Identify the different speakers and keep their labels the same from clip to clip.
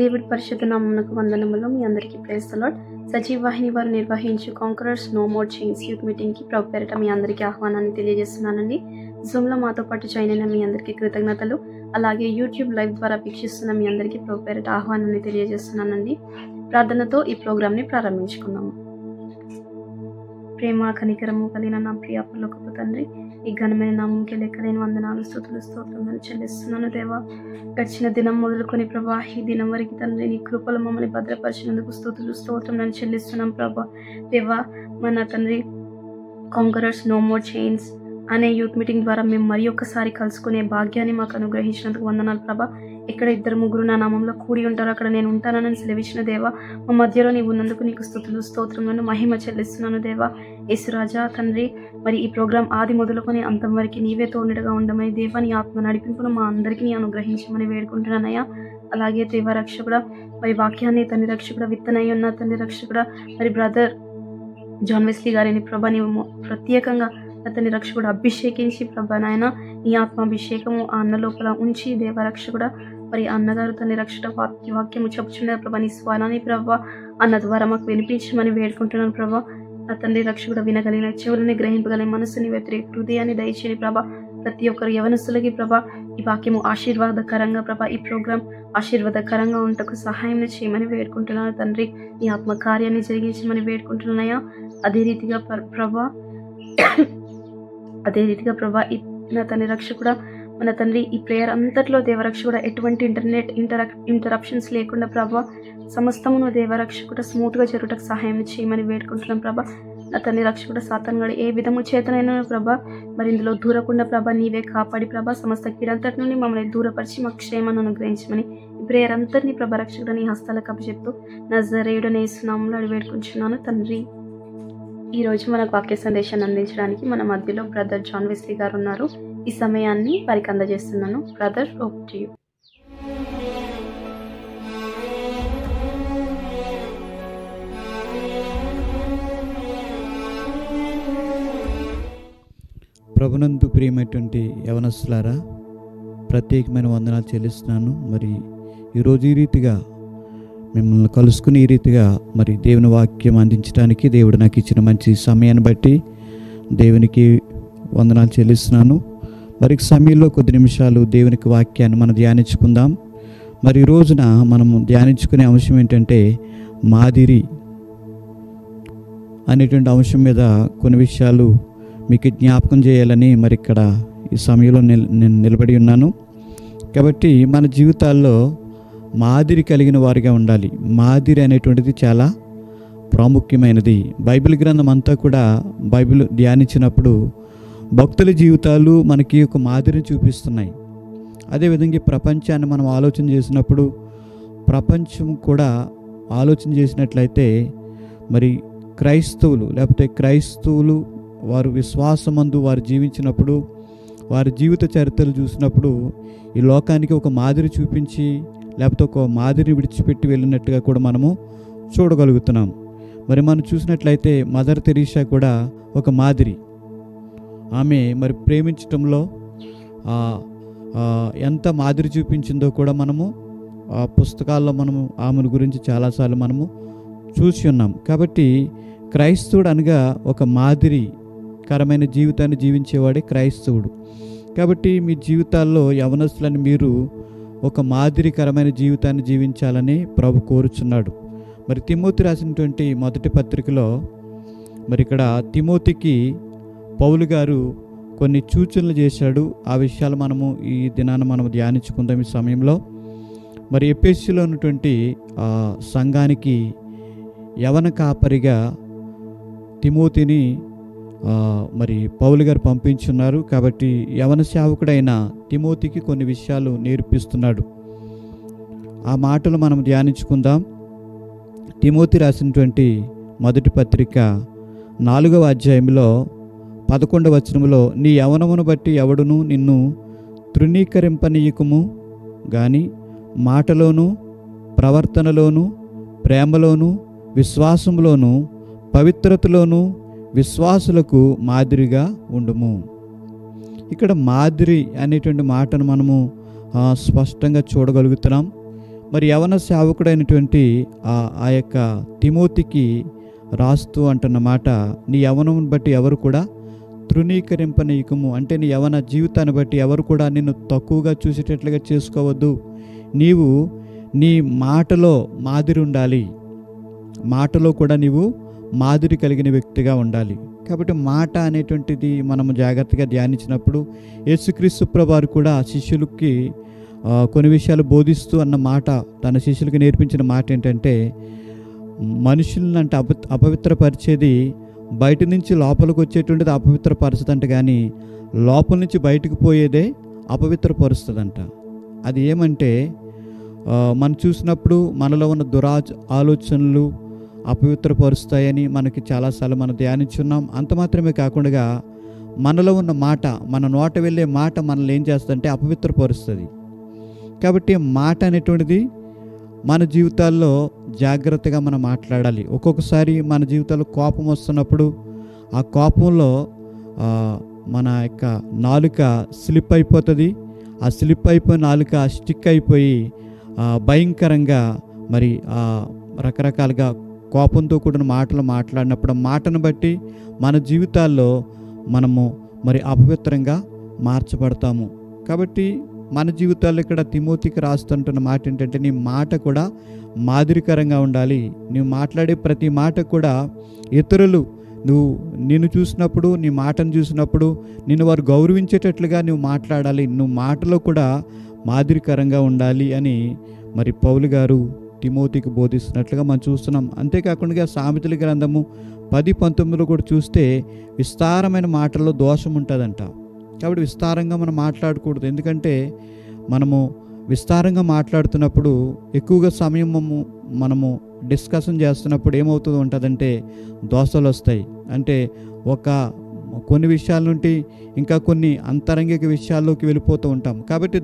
Speaker 1: దేవుడి పరిశుద్ధ నామమునకు వందనములు. మీ అందరికీ ప్రైజ్ ది లార్డ్. సజీవ వాహిని వారు నిర్వహించు conquerors no more chains youth మీటింగ్కి ప్రభు పేరిట మీ అందరికీ ఆహ్వానాన్ని తెలియజేస్తున్నానండి. జూమ్లో మాతో పాటు జాయిన్ అయిన మీ అందరికీ కృతజ్ఞతలు. అలాగే యూట్యూబ్ లైవ్ ద్వారా వీక్షిస్తున్న మీ అందరికీ ప్రభు పేరిట ఆహ్వానాన్ని తెలియజేస్తున్నానండి. ప్రార్థనతో ఈ ప్రోగ్రామ్ని ప్రారంభించుకున్నాము. ప్రేమ కనికరము కలిగిన నా ప్రియ పరలోకపు తండ్రి, ఈ ఘనమైన నామంకి లెక్కలేని వందనాలు స్తుతులు స్తోత్రములు చెల్లిస్తున్నాను దేవా. గడిచిన దినం మొదలుకొని ప్రభా, ఈ దినం వరకు తండ్రి నీ కృపలు మమ్మల్ని భద్రపరిచినందుకు స్తుతులు స్తోత్రములను చెల్లిస్తున్నాం ప్రభా. దేవా, మన తండ్రి కాంకరర్స్ నో మోర్ చైన్స్ అనే యూత్ మీటింగ్ ద్వారా మేము మరి ఒక్కసారి కలుసుకునే భాగ్యాన్ని మాకు అనుగ్రహించినందుకు వందనాలు ప్రభా. ఎక్కడ 2-3 నా నామంలో కూడి ఉంటారో అక్కడ నేను ఉంటానని సెలవిచ్చిన దేవా, మా మధ్యలో నీవు ఉన్నందుకు నీకు స్తుతులు స్తోత్రములను మహిమ చెల్లిస్తున్నాను దేవా. యేసురాజా తండ్రి, మరి ఈ ప్రోగ్రాం ఆది మొదలుకొని అంతం వరకు నీవే తోడుగా ఉండమని దేవా, నీ ఆత్మ నడిపింపును మా అందరికీ నీ అనుగ్రహించమని వేడుకుంటున్నానయ్యా. అలాగే దేవ రక్షకుడా, మరి వాక్యాన్ని తండ్రి రక్షకుడా విత్తనయ్య ఉన్న తండ్రి రక్షకుడా, మరి బ్రదర్ జాన్ వెస్లీ గారిని ప్రభా నీవు ప్రత్యేకంగా అతని రక్షకుడు అభిషేకించి ప్రభా నాయన నీ ఆత్మాభిషేకము ఆ అన్న లోపల ఉంచి దేవరక్షకుడా, మరి అన్నగారు తన రక్షణ వాక్యము చెప్పుచున్న ప్రభా నీ స్వరాన్ని ప్రభా అన్న ద్వారా మాకు వినిపించమని వేడుకుంటున్నాను ప్రభా. నా తండ్రి రక్షకుడు వినగలిగిన చెవులని గ్రహింపగలిగిన మనసుని వ్యతిరేక హృదయాన్ని దయచేయని ప్రభా. ప్రతి ఒక్కరు యవనస్తులకి ప్రభా ఈ వాక్యము ఆశీర్వాదకరంగా ప్రభా, ఈ ప్రోగ్రాం ఆశీర్వాదకరంగా ఉంటకు సహాయం చేయమని వేడుకుంటున్నాను తండ్రి. నీ ఆత్మ కార్యాన్ని జరిగించమని వేడుకుంటున్నాయా. అదే రీతిగా ప్రభా నా తండ్రి రక్షకుడా, మన తండ్రి ఈ ప్రేయర్ అంతట్లో దేవరక్షకుడా ఎటువంటి ఇంటర్నెట్ ఇంటరప్షన్స్ లేకుండా ప్రభా సమస్తమును దేవరక్షకుడా స్మూత్గా జరుగుటకు సహాయం చేయమని వేడుకుంటున్నాం ప్రభా. నా తండ్రి రక్షకుడా సాతానుగాడు ఏ విధము చేతనైనా ప్రభా మరి ఇందులో దూరకుండా ప్రభా నీవే కాపాడి ప్రభా సమస్త కీడంతటి నుండి మమ్మల్ని దూరపరిచి మాకు క్షేమాన్ని అనుగ్రహించమని ఈ ప్రేయర్ అంతటినీ ప్రభా రక్షకుడా నీ హస్తాలకు అప్పచెప్తూ నజరేయుడనే యేసు నామములో అడిగి వేడుకుంటున్నాను తండ్రి. ఈరోజు మనకు వాక్య సందేశాన్ని అందించడానికి మన మధ్యలో బ్రదర్ జాన్ వెస్లీ గారు ఉన్నారు. ఈ సమయాన్ని వారికి అందజేస్తున్నాను. Brother, over to you.
Speaker 2: ప్రభునందు ప్రియమైనటువంటి యవనస్తులారా, ప్రత్యేకమైన వందనాలు చెల్లిస్తున్నాను. మరి ఈరోజు ఈ రీతిగా మిమ్మల్ని కలుసుకుని ఈ రీతిగా మరి దేవుని వాక్యం అందించడానికి దేవుడు నాకు ఇచ్చిన మంచి సమయాన్ని బట్టి దేవునికి వందనాలు చెల్లిస్తున్నాను. మరి సమయంలో కొద్ది నిమిషాలు దేవునికి వాక్యాన్ని మనం ధ్యానించుకుందాం. మరి ఈ రోజున మనము ధ్యానించుకునే అంశం ఏంటంటే మాదిరి అనేటువంటి అంశం మీద కొన్ని విషయాలు మీకు జ్ఞాపకం చేయాలని మరి ఇక్కడ ఈ సమయంలో నేను నిలబడి ఉన్నాను. కాబట్టి మన జీవితాల్లో మాదిరి కలిగిన వారిగా ఉండాలి. మాదిరి అనేటువంటిది చాలా ప్రాముఖ్యమైనది. బైబిల్ గ్రంథం అంతా కూడా బైబిల్ ధ్యానించినప్పుడు భక్తుల జీవితాలు మనకి ఒక మాదిరిని చూపిస్తున్నాయి. అదేవిధంగా ప్రపంచాన్ని మనం ఆలోచన చేసినప్పుడు ప్రపంచం కూడా ఆలోచన చేసినట్లయితే మరి క్రైస్తవులు వారు విశ్వాసమందు వారు జీవించినప్పుడు వారి జీవిత చరిత్రలు చూసినప్పుడు ఈ లోకానికి ఒక మాదిరి చూపించి లేకపోతే ఒక మాదిరిని విడిచిపెట్టి వెళ్ళినట్టుగా కూడా మనము చూడగలుగుతున్నాం. మరి మనం చూసినట్లయితే మదర్ తెరీసా కూడా ఒక మాదిరి. ఆమె మరి ప్రేమించటంలో ఎంత మాదిరి చూపించిందో కూడా మనము పుస్తకాల్లో మనము ఆమెను గురించి చాలాసార్లు మనము చూసి ఉన్నాం. కాబట్టి క్రైస్తవుడు అనగా ఒక మాదిరికరమైన జీవితాన్ని జీవించేవాడే క్రైస్తవుడు. కాబట్టి మీ జీవితాల్లో యవనస్తులని మీరు ఒక మాదిరికరమైన జీవితాన్ని జీవించాలని ప్రభు కోరుచున్నాడు. మరి తిమోతి రాసినటువంటి మొదటి పత్రికలో మరి ఇక్కడ తిమోతికి పౌలు గారు కొన్ని సూచనలు చేశాడు. ఆ విషయాలు మనము ఈ దినాన మనము ధ్యానించుకుందాం ఈ సమయంలో. మరి ఎఫెసీలో ఉన్నటువంటి సంఘానికి యవన కాపరిగా తిమోతిని మరి పౌలు గారు పంపించున్నారు. కాబట్టి యవన సేవకుడైన తిమోతికి కొన్ని విషయాలు నేర్పిస్తున్నాడు. ఆ మాటలు మనం ధ్యానించుకుందాం. తిమోతి రాసినటువంటి మొదటి పత్రిక 4వ అధ్యాయంలో 11వ వచనంలో నీ యవనమును బట్టి ఎవడును నిన్ను తృణీకరింపనీయకము గాని మాటలోను ప్రవర్తనలోను ప్రేమలోను విశ్వాసంలోను పవిత్రతలోను విశ్వాసులకు మాదిరిగా ఉండుము. ఇక్కడ మాదిరి అనేటువంటి మాటను మనము స్పష్టంగా చూడగలుగుతున్నాం. మరి యవన సేవకుడైనటువంటి ఆ యొక్క తిమోతికి రాస్తూ అంటున్న మాట, నీ యవనమును బట్టి ఎవరు కూడా తృణీకరింపనీయకము. అంటే నీ యవన జీవితాన్ని బట్టి ఎవరు కూడా నిన్ను తక్కువగా చూసేటట్లుగా చేసుకోవద్దు. నీవు నీ మాటలో మాదిరి ఉండాలి, మాటలో కూడా నీవు మాదిరి కలిగిన వ్యక్తిగా ఉండాలి. కాబట్టి మాట అనేటువంటిది మనము జాగ్రత్తగా ధ్యానించినప్పుడు యేసుక్రీస్తు ప్రభువారు కూడా శిష్యులకి కొన్ని విషయాలు బోధిస్తూ అన్న మాట, తన శిష్యులకి నేర్పించిన మాట ఏంటంటే, మనుషులను అంటే అపవిత్రపరిచేది బయట నుంచి లోపలికి వచ్చేటువంటిది అపవిత్రపరచదంట, కానీ లోపల నుంచి బయటకు పోయేదే అపవిత్రపరుస్తుందంట. అది ఏమంటే, మనం చూసినప్పుడు మనలో ఉన్న ఆలోచనలు అపవిత్రపరుస్తాయని మనకి చాలాసార్లు మనం ధ్యానించున్నాం. అంత మాత్రమే కాకుండా మనలో ఉన్న మాట, మన నోట వెళ్ళే మాట మనల్ని ఏం చేస్తుందంటే అపవిత్రపరుస్తుంది. కాబట్టి మాట అనేటువంటిది మన జీవితాల్లో జాగ్రత్తగా మనం మాట్లాడాలి. ఒక్కొక్కసారి మన జీవితాల్లో కోపం వస్తున్నప్పుడు ఆ కోపంలో మన యొక్క నాలుక స్లిప్ అయిపోతుంది. ఆ స్లిప్ అయిపోయిన నాలుక స్టిక్ అయిపోయి భయంకరంగా మరి రకరకాలుగా కోపంతో కూడిన మాటలు మాట్లాడినప్పుడు మాటను బట్టి మన జీవితాల్లో మనము మరి అపవిత్రంగా మార్చబడతాము. కాబట్టి మన జీవితాల్లో ఇక్కడ తిమోతికి రాస్తుంటున్న మాట ఏంటంటే, నీ మాట కూడా మాదిరికరంగా ఉండాలి. నువ్వు మాట్లాడే ప్రతి మాట కూడా ఇతరులు నిన్ను చూసినప్పుడు, నీ మాటను చూసినప్పుడు నిన్ను వారు గౌరవించేటట్లుగా నువ్వు మాట్లాడాలి. నువ్వు మాటలో కూడా మాదిరికరంగా ఉండాలి అని మరి పౌలు గారు తిమోతికి బోధిస్తున్నట్లుగా మనం చూస్తున్నాం. అంతేకాకుండా సామెతల గ్రంథము 10:19 కూడా చూస్తే విస్తారమైన మాటల్లో దోషం ఉంటుందంట. కాబట్టి విస్తారంగా మనం మాట్లాడకూడదు. ఎందుకంటే మనము విస్తారంగా మాట్లాడుతున్నప్పుడు ఎక్కువగా సమయం మనము డిస్కషన్ చేస్తున్నప్పుడు ఏమవుతుందో ఉంటుందంటే దోషాలు వస్తాయి. అంటే కొన్ని విషయాల నుండి ఇంకా కొన్ని అంతరంగిక విషయాల్లోకి వెళ్ళిపోతూ ఉంటాం. కాబట్టి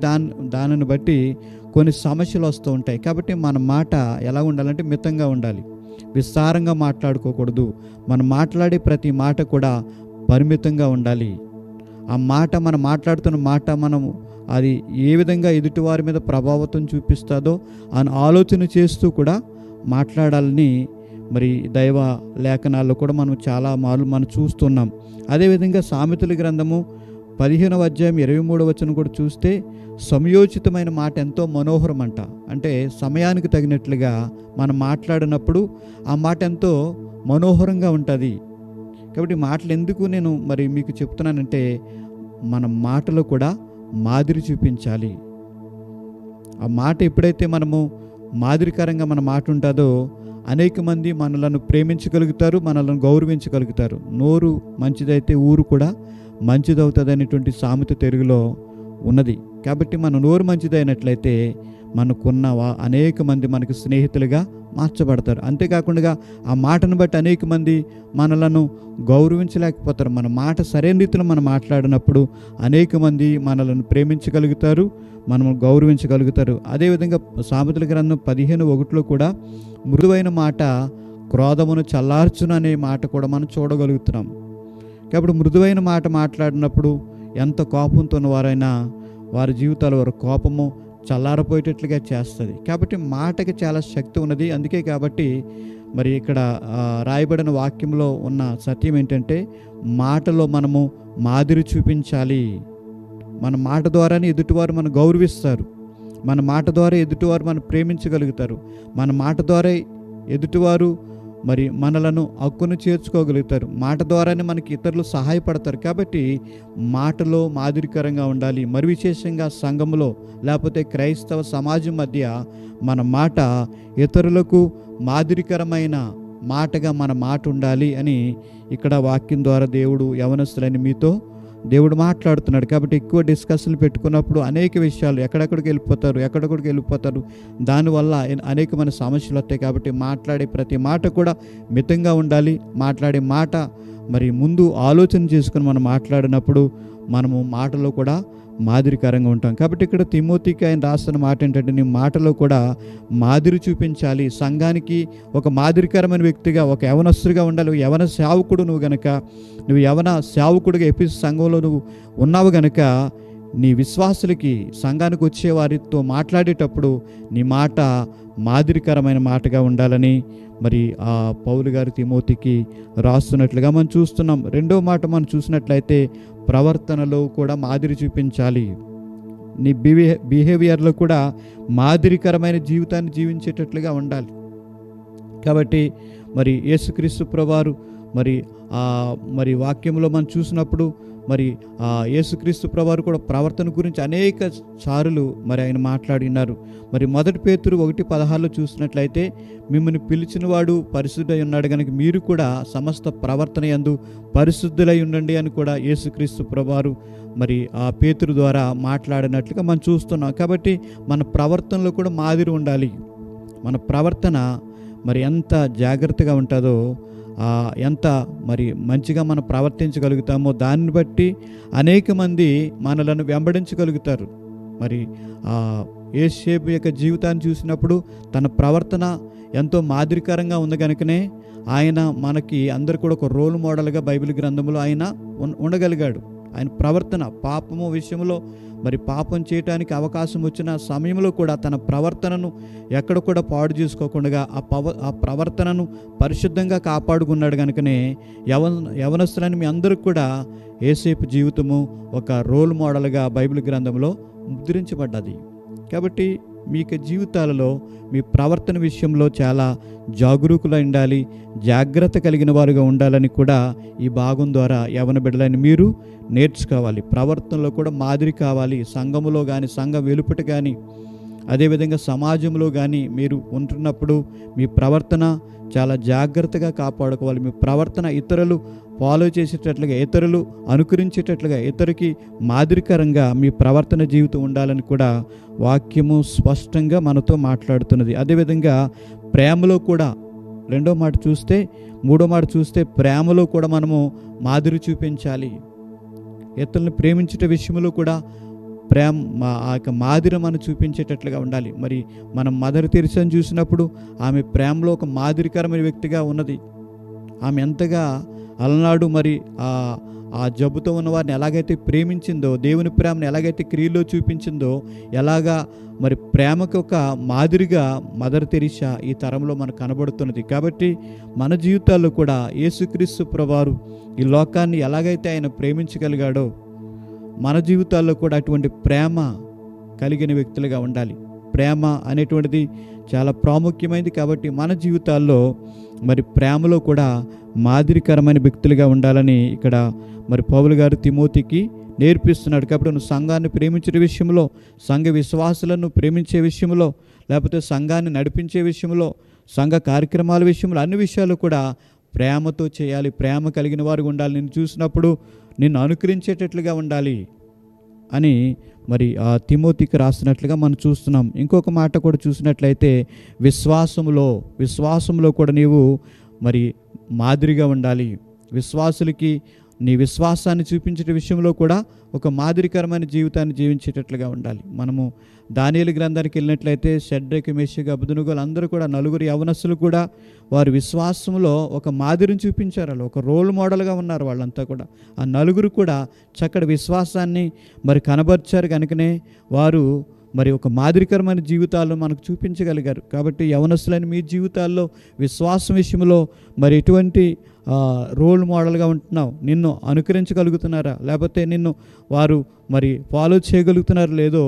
Speaker 2: దానిని బట్టి కొన్ని సమస్యలు వస్తూ ఉంటాయి. కాబట్టి మన మాట ఎలా ఉండాలంటే మితంగా ఉండాలి, విస్తారంగా మాట్లాడుకోకూడదు. మనం మాట్లాడే ప్రతి మాట కూడా పరిమితంగా ఉండాలి. ఆ మాట మనం మాట్లాడుతున్న మాట మనము అది ఏ విధంగా ఎదుటివారి మీద ప్రభావితం చూపిస్తుందో అని ఆలోచన చేస్తూ కూడా మాట్లాడాలని మరి దైవ లేఖనాల్లో కూడా మనం చాలా మార్లు మనం చూస్తున్నాం. అదేవిధంగా సామెతల గ్రంథము 15వ అధ్యాయం 23వ వచనం కూడా చూస్తే సమయోచితమైన మాట ఎంతో మనోహరం అంట. అంటే సమయానికి తగినట్లుగా మనం మాట్లాడినప్పుడు ఆ మాట ఎంతో మనోహరంగా ఉంటుంది. కాబట్టి మాటలు ఎందుకు నేను మరి మీకు చెప్తున్నానంటే, మన మాటలో కూడా మాదిరి చూపించాలి. ఆ మాట ఎప్పుడైతే మనము మాదిరికరంగా మన మాట ఉంటుందో అనేక మంది మనలను ప్రేమించగలుగుతారు, మనలను గౌరవించగలుగుతారు. నోరు మంచిదైతే ఊరు కూడా మంచిదవుతుంది అనేటువంటి సామెత తెలుగులో ఉన్నది. కాబట్టి మన నోరు మంచిదైనట్లయితే మనకున్న అనేక మంది మనకు స్నేహితులుగా మార్చబడతారు. అంతేకాకుండా ఆ మాటను బట్టి అనేక మంది మనలను గౌరవించలేకపోతారు. మన మాట సరైన రీతిలో మనం మాట్లాడినప్పుడు అనేక మంది మనలను ప్రేమించగలుగుతారు, మనము గౌరవించగలుగుతారు. అదేవిధంగా సామెతల గ్రంథం 15:1 కూడా మృదువైన మాట క్రోధమును చల్లార్చును అనే మాట కూడా మనం చూడగలుగుతున్నాం. కాబట్టి మృదువైన మాట మాట్లాడినప్పుడు ఎంత కోపంతో ఉన్నవారైనా వారి జీవితాలు వారి కోపము చల్లారిపోయేటట్లుగా చేస్తుంది. కాబట్టి మాటకి చాలా శక్తి ఉన్నది. అందుకే కాబట్టి మరి ఇక్కడ రాయబడిన వాక్యంలో ఉన్న సత్యం ఏంటంటే, మాటలో మనము మాదిరి చూపించాలి. మన మాట ద్వారానే ఎదుటివారు మనం గౌరవిస్తారు, మన మాట ద్వారా ఎదుటివారు మనం ప్రేమించగలుగుతారు, మన మాట ద్వారా ఎదుటివారు మరి మనలను హక్కును చేర్చుకోగలుగుతారు, మాట ద్వారానే మనకి ఇతరులు సహాయపడతారు. కాబట్టి మాటలో మాదిరికరంగా ఉండాలి. మరి విశేషంగా సంఘంలో లేకపోతే క్రైస్తవ సమాజం మధ్య మన మాట ఇతరులకు మాదిరికరమైన మాటగా మన మాట ఉండాలి అని ఇక్కడ వాక్యం ద్వారా దేవుడు యవనస్తులని మీతో దేవుడు మాట్లాడుతున్నాడు. కాబట్టి ఎక్కువ డిస్కషన్లు పెట్టుకున్నప్పుడు అనేక విషయాలు ఎక్కడెక్కడికి వెళ్ళిపోతారు, దానివల్ల అనేకమైన సమస్యలు వస్తాయి. కాబట్టి మాట్లాడే ప్రతి మాట కూడా మితంగా ఉండాలి. మాట్లాడే మాట మరి ముందు ఆలోచన చేసుకుని మనం మాట్లాడినప్పుడు మనము మాటలో కూడా మాదిరికరంగా ఉంటాం. కాబట్టి ఇక్కడ తిమోతికి ఆయన రాస్తున్న మాట ఏంటంటే, నీ మాటలో కూడా మాదిరి చూపించాలి. సంఘానికి ఒక మాదిరికరమైన వ్యక్తిగా, ఒక యవనస్తుడిగా ఉండాలి. యవన సేవకుడు నువ్వు గనక, నువ్వు యవన సేవకుడిగా ఎఫెసు సంఘంలో నువ్వు ఉన్నావు గనక నీ విశ్వాసులకి, సంఘానికి వచ్చే వారితో మాట్లాడేటప్పుడు నీ మాట మాదిరికరమైన మాటగా ఉండాలని మరి ఆ పౌలు గారు తిమోతికి రాస్తున్నట్లుగా మనం చూస్తున్నాం. రెండో మాట మనం చూసినట్లయితే ప్రవర్తనలో కూడా మాదిరి చూపించాలి. నీ బిహేవియర్లో కూడా మాదిరికరమైన జీవితాన్ని జీవించేటట్లుగా ఉండాలి. కాబట్టి మరి యేసుక్రీస్తు ప్రభువారు మరి వాక్యంలో మనం చూసినప్పుడు మరి యేసుక్రీస్తు ప్రభువారు కూడా ప్రవర్తన గురించి అనేక సార్లు మరి ఆయన మాట్లాడినారు. మరి 1 పేతురు 1:16 చూసినట్లయితే మిమ్మల్ని పిలిచినవాడు పరిశుద్ధుడై ఉన్నాడు కనుక మీరు కూడా సమస్త ప్రవర్తన యందు పరిశుద్ధులై ఉండండి అని కూడా యేసుక్రీస్తు ప్రభువారు మరి ఆ పేతురు ద్వారా మాట్లాడినట్లుగా మనం చూస్తున్నాం. కాబట్టి మన ప్రవర్తనలో కూడా మాదిరి ఉండాలి. మన ప్రవర్తన మరి ఎంత జాగ్రత్తగా ఉంటుందో, ఎంత మరి మంచిగా మనం ప్రవర్తించగలుగుతామో దాన్ని బట్టి అనేక మంది మనలను వెంబడించగలుగుతారు. మరి యేసేపు యొక్క జీవితాన్ని చూసినప్పుడు తన ప్రవర్తన ఎంతో మాదిరికరంగా ఉంది కనుకనే ఆయన మనకి అందరు కూడా ఒక రోల్ మోడల్గా బైబిల్ గ్రంథంలో ఆయన ఉండగలిగాడు. ఆయన ప్రవర్తన పాపము విషయంలో మరి పాపం చేయటానికి అవకాశం వచ్చిన సమయంలో కూడా తన ప్రవర్తనను ఎక్కడ కూడా పాడు చేసుకోకుండా ఆ ప్రవర్తనను పరిశుద్ధంగా కాపాడుకున్నాడు కనుకనే యవనస్తులని మీ అందరికి కూడా యేసేపు జీవితము ఒక రోల్ మోడల్గా బైబిల్ గ్రంథంలో ముద్రించబడ్డది. కాబట్టి మీ జీవితాలలో మీ ప్రవర్తన విషయంలో చాలా జాగరూకులై ఉండాలి, జాగ్రత్త కలిగిన వారుగా ఉండాలని కూడా ఈ భాగం ద్వారా యవన బిడ్డలని మీరు నేర్చుకోవాలి. ప్రవర్తనలో కూడా మాదిరి కావాలి. సంఘములో కానీ, సంఘ వెలుపట కానీ, అదేవిధంగా సమాజంలో కానీ మీరు ఉంటున్నప్పుడు మీ ప్రవర్తన చాలా జాగ్రత్తగా కాపాడుకోవాలి. మీ ప్రవర్తన ఇతరులు ఫాలో చేసేటట్లుగా, ఇతరులు అనుకరించేటట్లుగా, ఇతరుకి మాదిరికరంగా మీ ప్రవర్తన జీవితం ఉండాలని కూడా వాక్యము స్పష్టంగా మనతో మాట్లాడుతున్నది. అదేవిధంగా ప్రేమలో కూడా రెండో మాట చూస్తే, మూడో మాట చూస్తే ప్రేమలో కూడా మనము మాదిరి చూపించాలి. ఇతరులను ప్రేమించే విషయంలో కూడా ఆ యొక్క మాదిరి మనం చూపించేటట్లుగా ఉండాలి. మరి మనం మదర్ తెరిసాను చూసినప్పుడు ఆమె ప్రేమలో ఒక మాదిరికరమైన వ్యక్తిగా ఉన్నది. ఆమె ఎంతగా అలనాడు మరి ఆ జబ్బుతో ఉన్న వారిని ఎలాగైతే ప్రేమించిందో, దేవుని ప్రేమను ఎలాగైతే క్రియలో చూపించిందో, ఎలాగా మరి ప్రేమకు ఒక మాదిరిగా మదర్ తెరిసా ఈ తరంలో మనకు కనబడుతున్నది. కాబట్టి మన జీవితాల్లో కూడా యేసుక్రీస్తు ప్రభువారు ఈ లోకాన్ని ఎలాగైతే ఆయన ప్రేమించగలిగాడో మన జీవితాల్లో కూడా అటువంటి ప్రేమ కలిగిన వ్యక్తులుగా ఉండాలి. ప్రేమ అనేటువంటిది చాలా ప్రాముఖ్యమైనది. కాబట్టి మన జీవితాల్లో మరి ప్రేమలో కూడా మాదిరికరమైన వ్యక్తులుగా ఉండాలని ఇక్కడ మరి పౌలు గారు తిమోతికి నేర్పిస్తున్నాడు. కాబట్టి నువ్వు సంఘాన్ని ప్రేమించే విషయంలో, సంఘ విశ్వాసులను ప్రేమించే విషయంలో, లేకపోతే సంఘాన్ని నడిపించే విషయంలో, సంఘ కార్యక్రమాల విషయంలో, అన్ని విషయాలు కూడా ప్రేమతో చేయాలి. ప్రేమ కలిగిన వారు ఉండాలి. నిన్ను చూసినప్పుడు నిన్ను అనుకరించేటట్లుగా ఉండాలి అని మరి ఆ తిమోతికి రాసినట్లుగా మనం చూస్తున్నాం. ఇంకొక మాట కూడా చూసినట్లయితే విశ్వాసంలో కూడా నీవు మరి మాదిరిగా ఉండాలి. విశ్వాసులకి నీ విశ్వాసాన్ని చూపించే విషయంలో కూడా ఒక మాదిరికరమైన జీవితాన్ని జీవించేటట్లుగా ఉండాలి. మనము దానియేలు గ్రంథానికి వెళ్ళినట్లయితే షడ్రకు, మెషకు, అబేద్నెగోలు అందరూ కూడా నలుగురు యవనస్తులు కూడా వారి విశ్వాసంలో ఒక మాదిరిని చూపించారు. వాళ్ళు ఒక రోల్ మోడల్గా ఉన్నారు. వాళ్ళంతా కూడా ఆ నలుగురు కూడా చక్కటి విశ్వాసాన్ని మరి కనబర్చారు కనుకనే వారు మరి ఒక మాదిరికరమైన జీవితాలను మనకు చూపించగలిగారు. కాబట్టి యవనస్తులైన మీ జీవితాల్లో విశ్వాసం విషయంలో మరి ఎటువంటి రోల్ మోడల్గా ఉంటున్నావు? నిన్ను అనుకరించగలుగుతున్నారా? లేకపోతే నిన్ను వారు మరి ఫాలో చేయగలుగుతున్నారో లేదో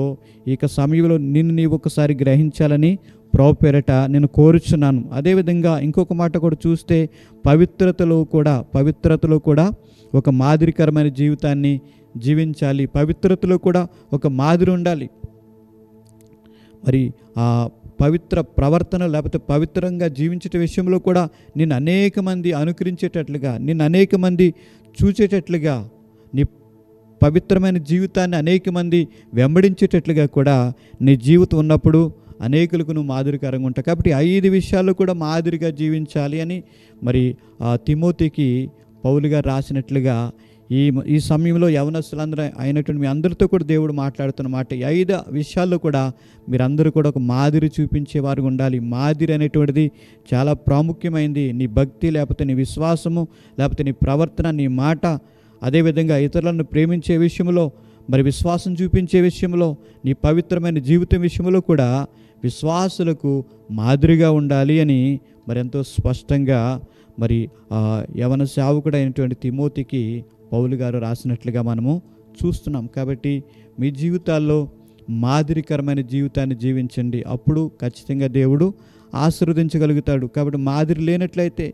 Speaker 2: ఇక సమయంలో నిన్ను నీవు ఒకసారి గ్రహించాలని ప్రభు పేరట నేను కోరుచున్నాను. అదేవిధంగా ఇంకొక మాట కూడా చూస్తే పవిత్రతలో కూడా ఒక మాదిరికరమైన జీవితాన్ని జీవించాలి. పవిత్రతలో కూడా ఒక మాదిరి ఉండాలి. మరి ఆ పవిత్ర ప్రవర్తన లేకపోతే పవిత్రంగా జీవించే విషయంలో కూడా నిన్ను అనేక మంది అనుకరించేటట్లుగా, నిన్ను అనేక మంది చూచేటట్లుగా, నీ పవిత్రమైన జీవితాన్ని అనేక మంది వెంబడించేటట్లుగా కూడా నీ జీవితం ఉన్నప్పుడు అనేకులకు నువ్వు మాదిరికరంగా ఉంటావు. కాబట్టి 5 విషయాల్లో కూడా మాదిరిగా జీవించాలి అని మరి తిమోతికి పౌలు గారు రాసినట్లుగా ఈ సమయంలో యవనస్తులందరూ అయినటువంటి మీ అందరితో కూడా దేవుడు మాట్లాడుతున్న మాట, 5 విషయాల్లో కూడా మీరందరూ కూడా ఒక మాదిరి చూపించేవారు ఉండాలి. మాదిరి అనేటువంటిది చాలా ప్రాముఖ్యమైనది. నీ భక్తి, లేకపోతే నీ విశ్వాసము, లేకపోతే నీ ప్రవర్తన, నీ మాట, అదేవిధంగా ఇతరులను ప్రేమించే విషయంలో మరి విశ్వాసం చూపించే విషయంలో, నీ పవిత్రమైన జీవితం విషయంలో కూడా విశ్వాసులకు మాదిరిగా ఉండాలి అని మరి ఎంతో స్పష్టంగా మరి యవన సేవకుడైనటువంటి తిమోతికి పౌలు గారు రాసినట్లుగా మనము చూస్తున్నాం. కాబట్టి మీ జీవితాల్లో మాదిరికరమైన జీవితాన్ని జీవించండి. అప్పుడు ఖచ్చితంగా దేవుడు ఆశీర్వదించగలుగుతాడు. కాబట్టి మాదిరి లేనట్లయితే,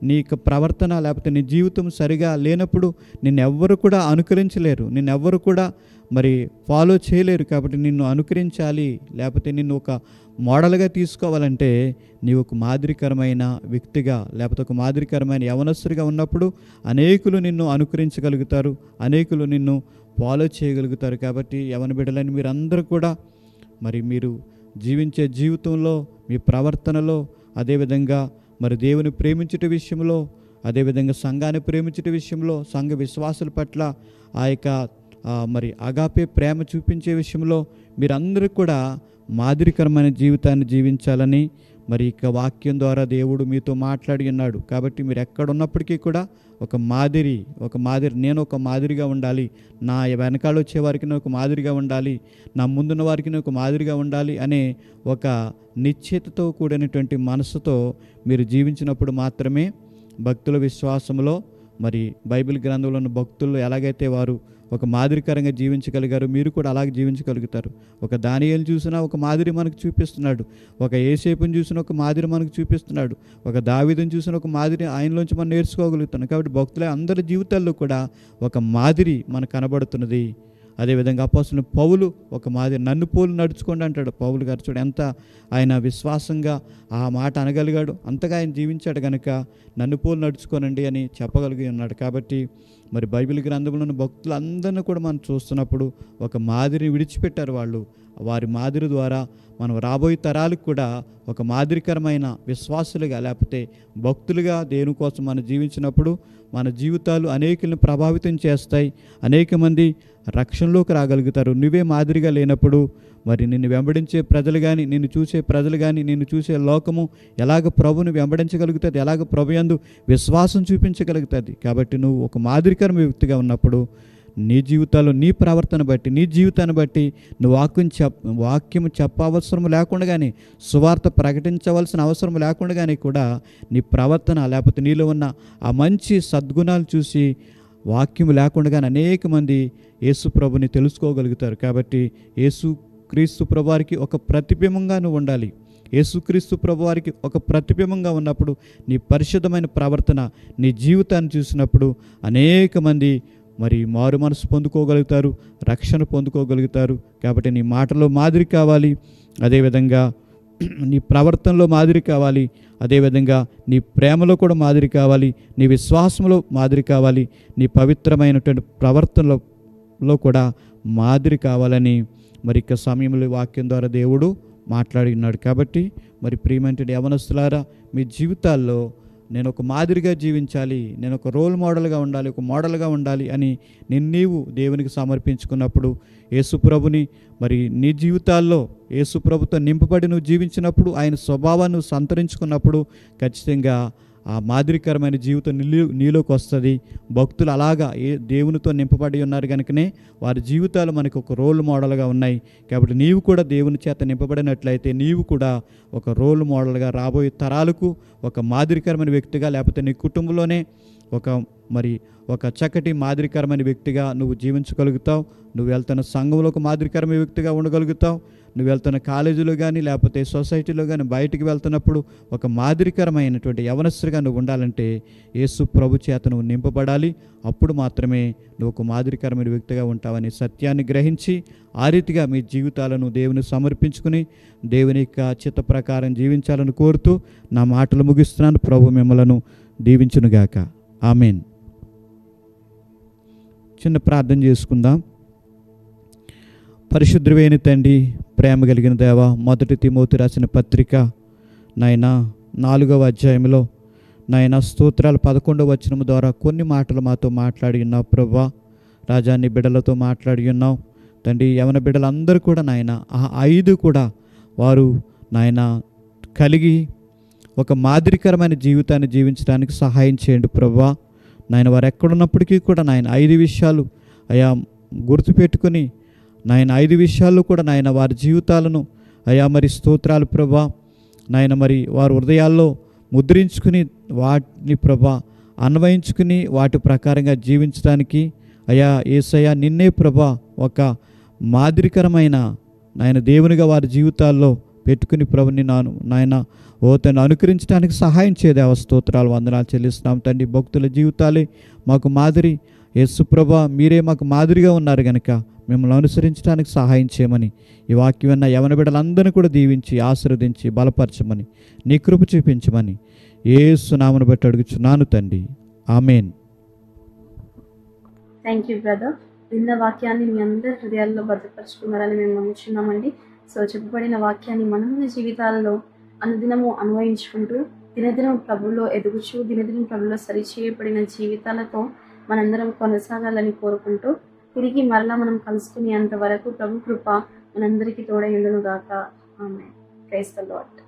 Speaker 2: నీ యొక్క ప్రవర్తన లేకపోతే నీ జీవితం సరిగా లేనప్పుడు నిన్నెవ్వరు కూడా అనుకరించలేరు, నిన్నెవ్వరు కూడా మరి ఫాలో చేయలేరు. కాబట్టి నిన్ను అనుకరించాలి, లేకపోతే నిన్ను ఒక మోడల్గా తీసుకోవాలంటే నీవు ఒక మాదిరికరమైన వ్యక్తిగా, లేకపోతే ఒక మాదిరికరమైన యవనస్తుడిగా ఉన్నప్పుడు అనేకులు నిన్ను అనుకరించగలుగుతారు, అనేకులు నిన్ను ఫాలో చేయగలుగుతారు. కాబట్టి యవన బిడ్డలని మీరందరూ కూడా మరి మీరు జీవించే జీవితంలో, మీ ప్రవర్తనలో, అదేవిధంగా మరి దేవుని ప్రేమించుట విషయంలో, అదేవిధంగా సంఘాన్ని ప్రేమించుట విషయంలో, సంఘ విశ్వాసుల పట్ల ఆ యొక్క మరి అగాపే ప్రేమ చూపించే విషయంలో మీరందరూ కూడా మాదిరికరమైన జీవితాన్ని జీవించాలని మరి ఇక వాక్యం ద్వారా దేవుడు మీతో మాట్లాడి ఉన్నాడు. కాబట్టి మీరు ఎక్కడున్నప్పటికీ కూడా ఒక మాదిరి నేను ఒక మాదిరిగా ఉండాలి, నా వెనకాల వచ్చే వారికి నేను ఒక మాదిరిగా ఉండాలి, నా ముందున్న వారికి నేను ఒక మాదిరిగా ఉండాలి అనే ఒక నిశ్చయతతో కూడినటువంటి మనసుతో మీరు జీవించినప్పుడు మాత్రమే భక్తుల విశ్వాసంలో మరి బైబిల్ గ్రంథంలోని భక్తులు ఎలాగైతే వారు ఒక మాదిరికరంగా జీవించగలిగారు, మీరు కూడా అలాగే జీవించగలుగుతారు. ఒక దానియేలును చూసినా ఒక మాదిరి మనకు చూపిస్తున్నాడు, ఒక యోసేపుని చూసిన ఒక మాదిరి మనకు చూపిస్తున్నాడు, ఒక దావీదుని చూసిన ఒక మాదిరి ఆయనలోంచి మనం నేర్చుకోగలుగుతున్నాం. కాబట్టి భక్తుల అందరి జీవితాల్లో కూడా ఒక మాదిరి మనకు కనబడుతున్నది. అదేవిధంగా అపోస్తలుడైన పౌలు ఒక మాదిరి, నన్ను పోలు నడుచుకోండి అంటాడు పౌలు గారు. చూడు ఎంత ఆయన విశ్వాసంగా ఆ మాట అనగలిగాడు, అంతగా ఆయన జీవించాడు కనుక నన్ను పోలు నడుచుకోనండి అని చెప్పగలిగి ఉన్నాడు. కాబట్టి మరి బైబిల్ గ్రంథంలోని భక్తులందరినీ కూడా మనం చూస్తున్నప్పుడు ఒక మాదిరిని విడిచిపెట్టారు వాళ్ళు. వారి మాదిరి ద్వారా మనం రాబోయే తరాలకు కూడా ఒక మాదిరికరమైన విశ్వాసులుగా లేకపోతే భక్తులుగా దేవుని కోసం మనం జీవించినప్పుడు మన జీవితాలు అనేకులను ప్రభావితం చేస్తాయి, అనేక మంది రక్షణలోకి రాగలుగుతారు. నువ్వే మాదిరిగా లేనప్పుడు మరి నిన్ను వెంబడించే ప్రజలు కానీ, నిన్ను చూసే ప్రజలు కానీ, నిన్ను చూసే లోకము ఎలాగ ప్రభుని వెంబడించగలుగుతుంది, ఎలాగ ప్రభు యందు విశ్వాసం చూపించగలుగుతుంది. కాబట్టి నువ్వు ఒక మాదిరికరమైన వ్యక్తిగా ఉన్నప్పుడు నీ జీవితాల్లో నీ ప్రవర్తన బట్టి, నీ జీవితాన్ని బట్టి నువ్వు వాక్యం చెప్పవసరం లేకుండా కానీ, సువార్త ప్రకటించవలసిన అవసరం లేకుండా కానీ కూడా నీ ప్రవర్తన లేకపోతే నీలో ఉన్న ఆ మంచి సద్గుణాలు చూసి వాక్యం లేకుండా కానీ అనేక మంది యేసు ప్రభుని తెలుసుకోగలుగుతారు. కాబట్టి యేసుక్రీస్తు ప్రభువారికి ఒక ప్రతిబింబంగా నువ్వు ఉండాలి. యేసుక్రీస్తు ప్రభువారికి ఒక ప్రతిబింబంగా ఉన్నప్పుడు నీ పరిశుద్ధమైన ప్రవర్తన, నీ జీవితాన్ని చూసినప్పుడు అనేక మంది మరి మారు మనసు పొందుకోగలుగుతారు, రక్షణ పొందుకోగలుగుతారు. కాబట్టి నీ మాటలో మాదిరి కావాలి, అదేవిధంగా నీ ప్రవర్తనలో మాదిరి కావాలి, అదేవిధంగా నీ ప్రేమలో కూడా మాదిరి కావాలి, నీ విశ్వాసంలో మాదిరి కావాలి, నీ పవిత్రమైనటువంటి ప్రవర్తనలో కూడా మాదిరి కావాలని మరి ఇక సమయంలో వాక్యం ద్వారా దేవుడు మాట్లాడి ఉన్నాడు. కాబట్టి మరి ప్రియమైన యవనస్తులారా, మీ జీవితాల్లో నేను ఒక మాదిరిగా జీవించాలి, నేను ఒక రోల్ మోడల్గా ఉండాలి, ఒక మోడల్గా ఉండాలి అని నీవు దేవునికి సమర్పించుకున్నప్పుడు, యేసుప్రభుని మరి నీ జీవితాల్లో యేసుప్రభుతో నింపబడి నువ్వు జీవించినప్పుడు, ఆయన స్వభావాన్ని నువ్వు సంతరించుకున్నప్పుడు ఖచ్చితంగా ఆ మాదిరికరమైన జీవితం నీలోకి వస్తుంది. భక్తులు అలాగా దేవునితో నింపబడి ఉన్నారు కనుకనే వారి జీవితాలు మనకు ఒక రోల్ మోడల్గా ఉన్నాయి. కాబట్టి నీవు కూడా దేవుని చేత నింపబడినట్లయితే నీవు కూడా ఒక రోల్ మోడల్గా రాబోయే తరాలకు ఒక మాదిరికరమైన వ్యక్తిగా, లేకపోతే నీ కుటుంబంలోనే ఒక చక్కటి మాదిరికరమైన వ్యక్తిగా నువ్వు జీవించగలుగుతావు. నువ్వు వెళ్తున్న సంఘంలో ఒక మాదిరికరమైన వ్యక్తిగా ఉండగలుగుతావు. నువ్వు వెళ్తున్న కాలేజీలో కానీ, లేకపోతే సొసైటీలో కానీ బయటికి వెళ్తున్నప్పుడు ఒక మాదిరికరమైనటువంటి యవనస్తుడిగా నువ్వు ఉండాలంటే యేసు ప్రభు చేత నువ్వు నింపబడాలి. అప్పుడు మాత్రమే నువ్వు ఒక మాదిరికరమైన వ్యక్తిగా ఉంటావని సత్యాన్ని గ్రహించి ఆ రీతిగా మీ జీవితాలను దేవుని సమర్పించుకుని దేవుని యొక్క చిత్త ప్రకారం జీవించాలని కోరుతూ నా మాటలు ముగిస్తున్నాను. ప్రభు మిమ్మలను దీవించునుగాక. ఆమేన్. చిన్న ప్రార్థన చేసుకుందాం. పరిశుద్ధుడైన తండ్రి, ప్రేమ కలిగిన దేవ, మొదటి తిమోతి రాసిన పత్రిక నాయనా 4వ అధ్యాయంలో నాయనా స్తోత్రాలు 11వ వచనం ద్వారా కొన్ని మాటలు మాతో మాట్లాడి ఉన్నావు ప్రభువా. రాజాన్ని బిడ్డలతో మాట్లాడి ఉన్నావు తండ్రి. యవన బిడ్డలందరూ కూడా నాయన ఆ 5 కూడా వారు నాయన కలిగి ఒక మాదిరికరమైన జీవితాన్ని జీవించడానికి సహాయం చేయండి ప్రభువా. నాయన వారు ఎక్కడున్నప్పటికీ కూడా నాయన 5 విషయాలు అయా గుర్తుపెట్టుకుని నాయన 5 విషయాల్లో కూడా నాయన వారి జీవితాలను అయా మరి స్తోత్రాలు ప్రభా నాయన మరి వారి హృదయాల్లో ముద్రించుకుని వాటిని ప్రభా అన్వయించుకుని వాటి ప్రకారంగా జీవించడానికి అయా యేసయ్య నిన్నే ప్రభా ఒక మాదిరికరమైన నాయన దేవునిగా వారి జీవితాల్లో పెట్టుకుని ప్రభుని నాయన తను అనుకరించడానికి సహాయం చేయదేవ స్తోత్రాలు వందనాలు చెల్లిస్తున్నాం తండ్రి. భక్తుల జీవితాలే మాకు మాదిరి. యేసు ప్రభా మీరే మాకు మాదిరిగా ఉన్నారు కనుక మిమ్మల్ని అనుసరించడానికి సహాయం చేయమని ఈ వాక్యం విన్న యవన బిడ్డలందరినీ కూడా దీవించి ఆశీర్వదించి బలపరచమని నీ కృప చూపించమని యేసు నామమును బట్టి అడుగుచున్నాను తండ్రి. ఆమేన్.
Speaker 1: Thank you brother. విన్న వాక్యాన్ని మీ అందరి హృదయాల్లో భద్రపరుచుకున్నారని మేము నమ్ముచున్నామండి. సో చెప్పబడిన వాక్యాన్ని మన జీవితాలలో అనుదినము అన్వయించుకుంటూ దినదినం ప్రభులో ఎదుగుచూ దినదినం ప్రభులో సరిచేయబడిన జీవితాలతో మనందరం కొనసాగాలని కోరుకుంటూ తిరిగి మరలా మనం కలుసుకునేంత వరకు ప్రభు కృప మనందరికీ తోడై ఉండును గాక. ఆమేన్. Praise the lord.